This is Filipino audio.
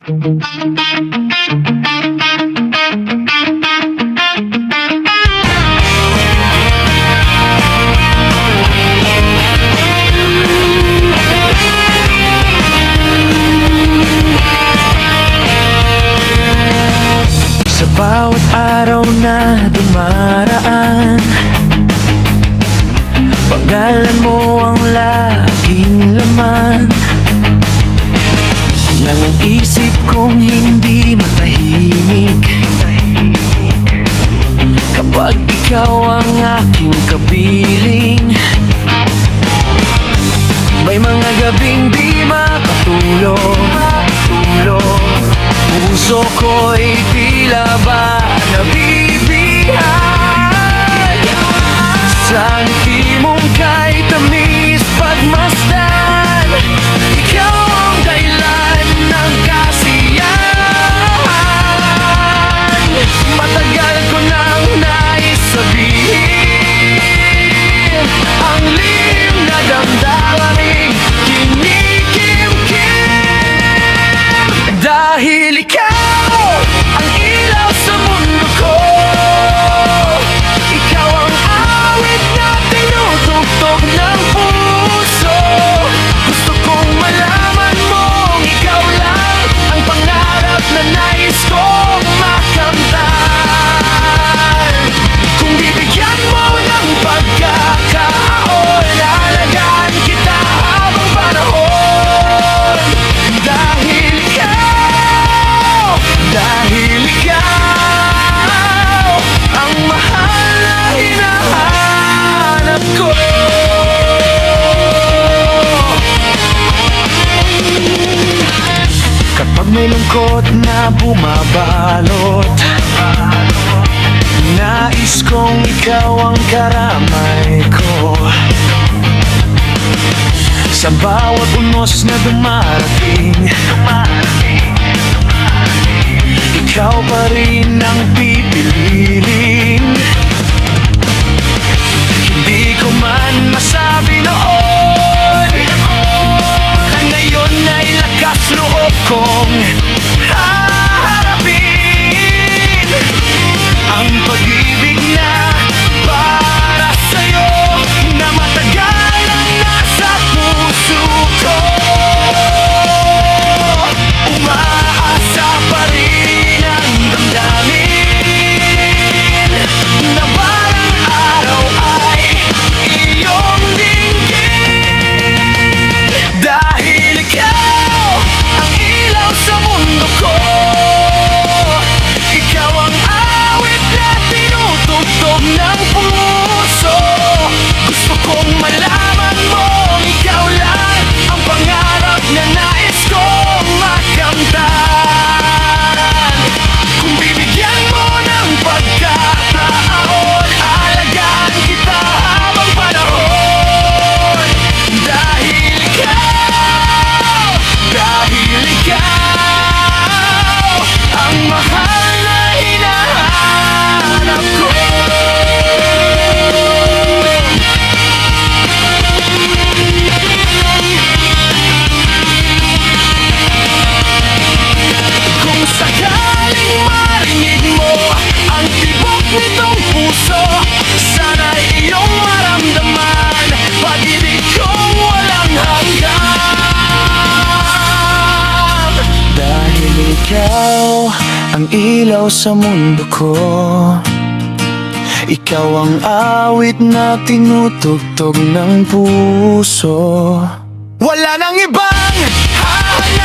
Sa bawat araw na dumaraan, pangalan mo ang laging laman ng isip kong hindi matahimik. Kapag ikaw ang aking kapiling, may mga gabing di makatulog. Puso ko'y tila ba nabibihan sa ngiti mong kay tamis pagmasdan. Ikaw ang dahilan ng kasiyahan. Matagal ko nang nais sabihin ang lihim na damdaming kinikimkim. Dahil ikaw ang ilaw sa mundo ko, ikaw ang awit na tinutugtog ng puso. Gusto kong malaman mong ikaw lang ang pangarap na nais kong makamtan. Kung bibigyan mo ng pagkakataon, alagaan kita habang panahon. Dahil ikaw ang mahal na hinahanap ko. Kapag may lungkot na bumabalot, nais kong ikaw ang karamay ko. Sa bawat unos na dumarating, ikaw pa rin ang pipiliin. Hindi ko man masabi noon, ngayon ay lakas loob kong haharapin ang pag-ibig na para sa'yo, na matagal ang nasa puso ko. Umaasa pa rin ang damdamin na parang araw ay iyong dinggin. Dahil ikaw ang ilaw sa mundo ko, ikaw ang awit na tinutugtog ng puso. Gusto kong malaman mong ikaw lang ang pangarap na nais kong makamtan. Kung bibigyan mo ng pagkakataon, alagaan kita habang panahon. Dahil ikaw ang mahal na hinahanap ko. Kung sakaling marinig mo ang tibok nitong puso, sana'y iyong maramdaman pag-ibig kong walang hanggan. Dahil ikaw ang ilaw sa mundo ko, ikaw ang awit na tinutugtog ng puso. Wala nang ibang hahanapin